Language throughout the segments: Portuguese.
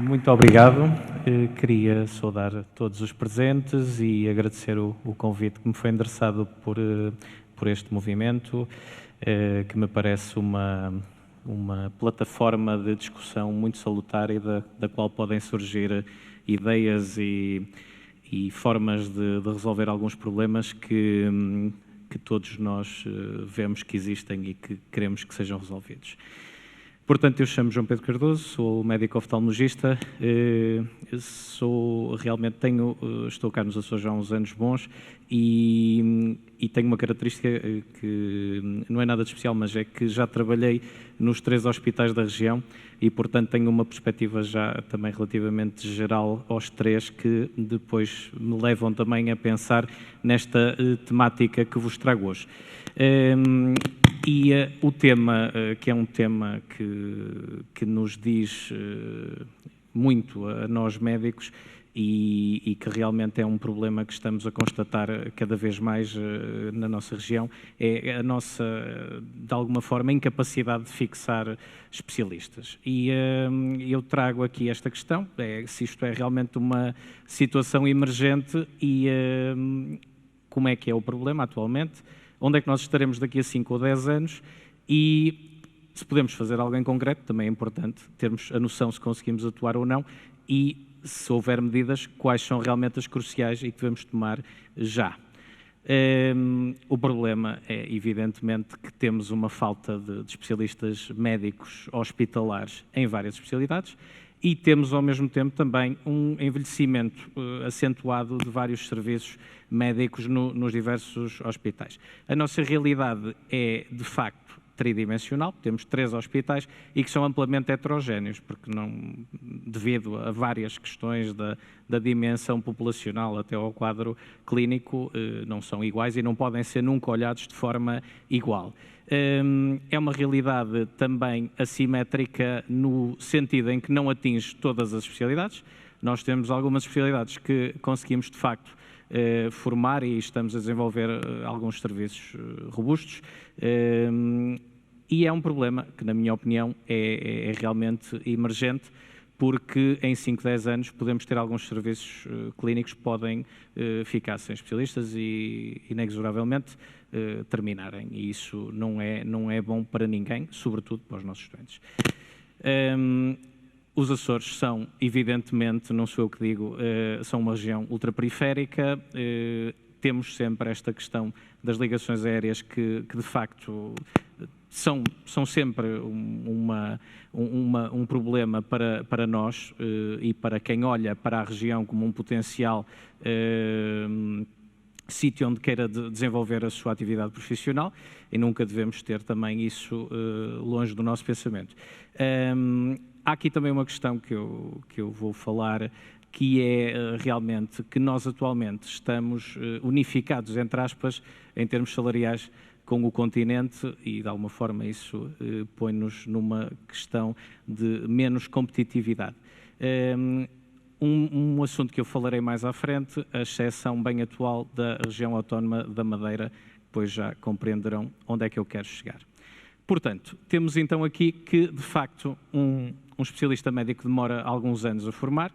Muito obrigado. Queria saudar todos os presentes e agradecer o convite que me foi endereçado por este movimento, que me parece uma plataforma de discussão muito salutar e da qual podem surgir ideias e formas de resolver alguns problemas que todos nós vemos que existem e que queremos que sejam resolvidos. Portanto, eu chamo João Pedro Cardoso, sou médico oftalmologista, estou cá nos Açores há uns anos bons e tenho uma característica que não é nada de especial, mas é que já trabalhei nos 3 hospitais da região e, portanto, tenho uma perspectiva já também relativamente geral aos 3 que depois me levam também a pensar nesta temática que vos trago hoje. O tema, que é um tema que nos diz muito a nós médicos e que realmente é um problema que estamos a constatar cada vez mais na nossa região, é a nossa, de alguma forma, incapacidade de fixar especialistas. E eu trago aqui esta questão, se isto é realmente uma situação emergente e como é que é o problema atualmente, onde é que nós estaremos daqui a 5 ou 10 anos e se podemos fazer algo em concreto, também é importante termos a noção se conseguimos atuar ou não e, se houver medidas, quais são realmente as cruciais e que devemos tomar já. O problema é, evidentemente, que temos uma falta de especialistas médicos hospitalares em várias especialidades e temos, ao mesmo tempo, também um envelhecimento acentuado de vários serviços médicos nos diversos hospitais. A nossa realidade é, de facto, tridimensional, temos 3 hospitais e que são amplamente heterogéneos, porque não, devido a várias questões da dimensão populacional até ao quadro clínico, não são iguais e não podem ser nunca olhados de forma igual. É uma realidade também assimétrica no sentido em que não atinge todas as especialidades. Nós temos algumas especialidades que conseguimos, de facto, formar e estamos a desenvolver alguns serviços robustos. E é um problema que, na minha opinião, é realmente emergente, porque em 5, 10 anos podemos ter alguns serviços clínicos que podem ficar sem especialistas e, inexoravelmente, terminarem. E isso não é bom para ninguém, sobretudo para os nossos estudantes. Os Açores são, evidentemente, não sou eu que digo, são uma região ultraperiférica, temos sempre esta questão das ligações aéreas que de facto, são sempre um problema para nós e para quem olha para a região como um potencial sítio onde queira desenvolver a sua atividade profissional e nunca devemos ter também isso longe do nosso pensamento. Há aqui também uma questão que eu vou falar, que é realmente que nós atualmente estamos unificados, entre aspas, em termos salariais com o continente e, de alguma forma, isso põe-nos numa questão de menos competitividade. Um assunto que eu falarei mais à frente, a exceção bem atual da região autónoma da Madeira, depois já compreenderão onde é que eu quero chegar. Portanto, temos então aqui que, de facto, um especialista médico demora alguns anos a formar.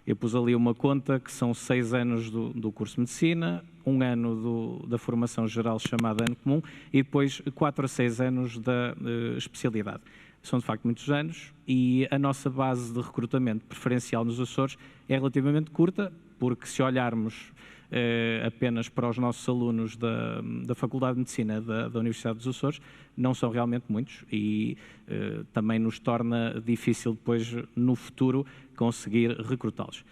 Eu pus ali uma conta que são 6 anos do curso de Medicina, 1 ano da formação geral chamada ano comum e depois 4 a 6 anos da especialidade. São, de facto, muitos anos e a nossa base de recrutamento preferencial nos Açores é relativamente curta, porque se olharmos apenas para os nossos alunos da Faculdade de Medicina da Universidade dos Açores, não são realmente muitos e também nos torna difícil depois, no futuro, conseguir recrutá-los.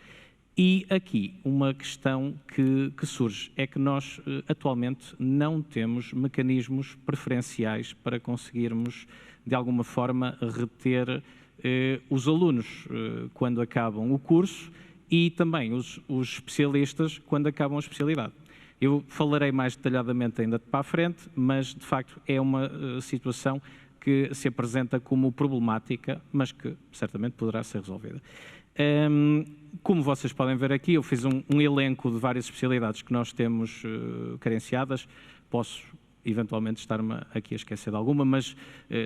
E aqui uma questão que surge é que nós atualmente não temos mecanismos preferenciais para conseguirmos, de alguma forma, reter os alunos quando acabam o curso e também os especialistas quando acabam a especialidade. Eu falarei mais detalhadamente ainda para a frente, mas de facto é uma situação que se apresenta como problemática, mas que certamente poderá ser resolvida. Como vocês podem ver aqui, eu fiz um elenco de várias especialidades que nós temos carenciadas. Posso eventualmente estar-me aqui a esquecer de alguma, mas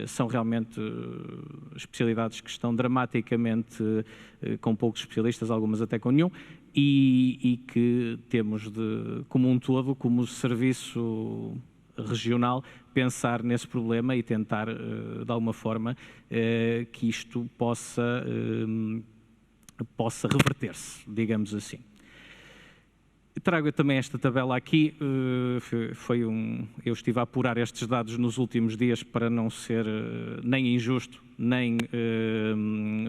são realmente especialidades que estão dramaticamente com poucos especialistas, algumas até com nenhum, e que temos como um todo, como serviço regional, pensar nesse problema e tentar, de alguma forma, que isto possa reverter-se, digamos assim. Trago também esta tabela aqui, eu estive a apurar estes dados nos últimos dias para não ser nem injusto, nem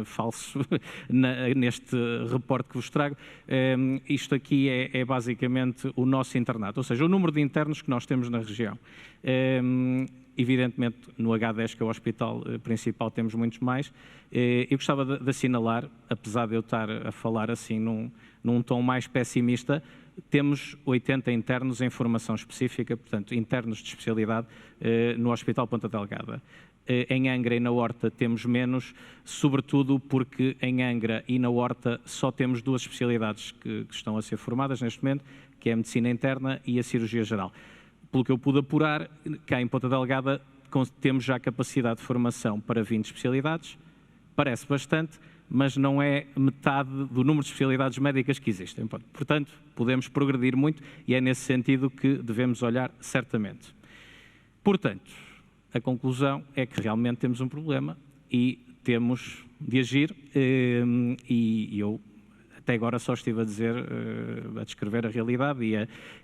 falso neste reporte que vos trago. Isto aqui é basicamente o nosso internato, ou seja, o número de internos que nós temos na região. Evidentemente, no H10, que é o hospital principal, temos muitos mais. Eu gostava de assinalar, apesar de eu estar a falar assim num tom mais pessimista, temos 80 internos em formação específica, portanto, internos de especialidade no Hospital Ponta Delgada. Em Angra e na Horta temos menos, sobretudo porque em Angra e na Horta só temos 2 especialidades que estão a ser formadas neste momento, que é a Medicina Interna e a Cirurgia Geral. Pelo que eu pude apurar, cá em Ponta Delgada temos já capacidade de formação para 20 especialidades, parece bastante, mas não é metade do número de especialidades médicas que existem. Portanto, podemos progredir muito e é nesse sentido que devemos olhar certamente. Portanto, a conclusão é que realmente temos um problema e temos de agir, e eu até agora só estive a descrever a realidade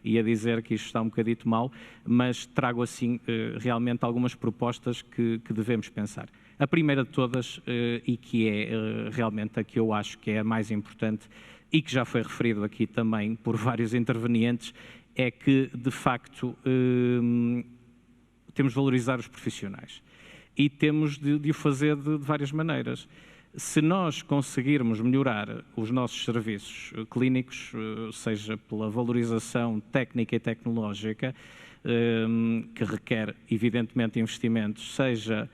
e a dizer que isto está um bocadito mal, mas trago assim realmente algumas propostas que devemos pensar. A primeira de todas, e que é realmente a que eu acho que é a mais importante e que já foi referido aqui também por vários intervenientes, é que, de facto, temos de valorizar os profissionais e temos de o fazer de várias maneiras. Se nós conseguirmos melhorar os nossos serviços clínicos, seja pela valorização técnica e tecnológica, que requer, evidentemente, investimentos, seja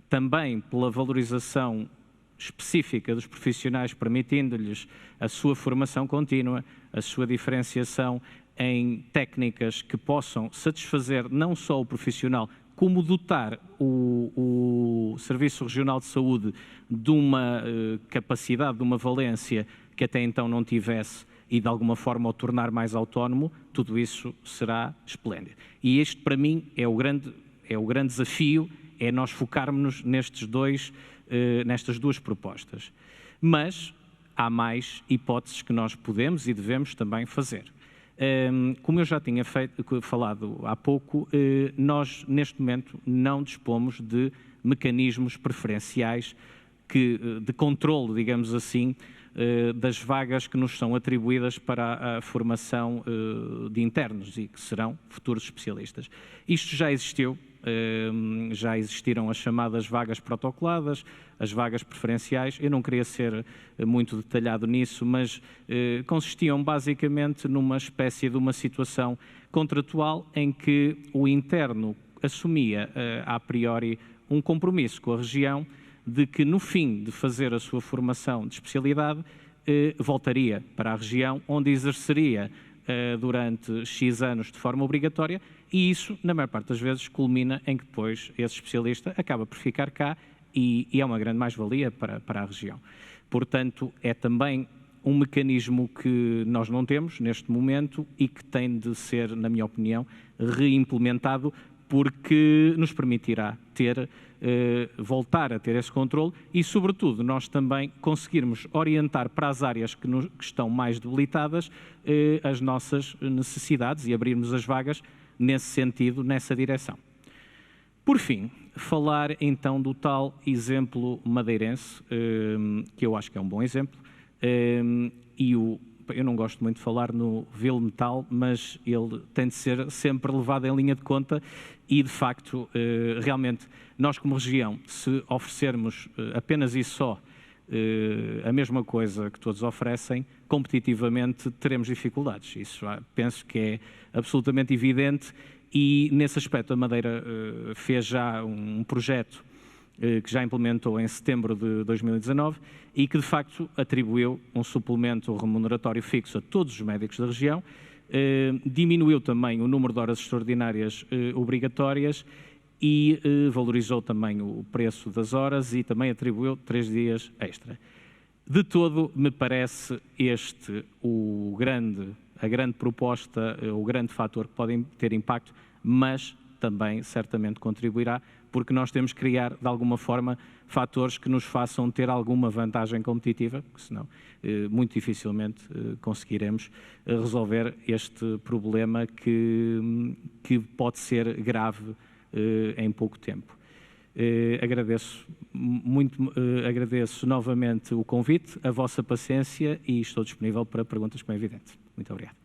também pela valorização específica dos profissionais, permitindo-lhes a sua formação contínua, a sua diferenciação em técnicas que possam satisfazer não só o profissional, como dotar o Serviço Regional de Saúde de uma capacidade, de uma valência que até então não tivesse e de alguma forma o tornar mais autónomo, tudo isso será esplêndido. E este, para mim, é o grande desafio, é nós focarmos-nos nestas 2 propostas. Mas há mais hipóteses que nós podemos e devemos também fazer. Como eu já tinha falado há pouco, nós neste momento não dispomos de mecanismos preferenciais de controle, digamos assim, das vagas que nos são atribuídas para a formação de internos e que serão futuros especialistas. Isto já existiu. Já existiram as chamadas vagas protocoladas, as vagas preferenciais. Eu não queria ser muito detalhado nisso, mas consistiam basicamente numa espécie de uma situação contratual em que o interno assumia a priori um compromisso com a região de que no fim de fazer a sua formação de especialidade voltaria para a região onde exerceria durante X anos de forma obrigatória, e isso, na maior parte das vezes, culmina em que depois esse especialista acaba por ficar cá e é uma grande mais-valia para a região. Portanto, é também um mecanismo que nós não temos neste momento e que tem de ser, na minha opinião, reimplementado, porque nos permitirá voltar a ter esse controle e, sobretudo, nós também conseguirmos orientar para as áreas que estão mais debilitadas as nossas necessidades e abrirmos as vagas nesse sentido, nessa direção. Por fim, falar então do tal exemplo madeirense, que eu acho que é um bom exemplo, eu não gosto muito de falar no vil metal, mas ele tem de ser sempre levado em linha de conta e, de facto, realmente, nós como região, se oferecermos apenas e só a mesma coisa que todos oferecem, competitivamente teremos dificuldades. Isso penso que é absolutamente evidente e, nesse aspecto, a Madeira fez já um projeto que já implementou em setembro de 2019 e que, de facto, atribuiu um suplemento remuneratório fixo a todos os médicos da região, Diminuiu também o número de horas extraordinárias obrigatórias e valorizou também o preço das horas e também atribuiu 3 dias extra. De todo, me parece a grande proposta, o grande fator que pode ter impacto, mas também certamente contribuirá, porque nós temos que criar, de alguma forma, fatores que nos façam ter alguma vantagem competitiva, porque senão muito dificilmente conseguiremos resolver este problema que pode ser grave em pouco tempo. Agradeço novamente o convite, a vossa paciência e estou disponível para perguntas, como é evidente. Muito obrigado.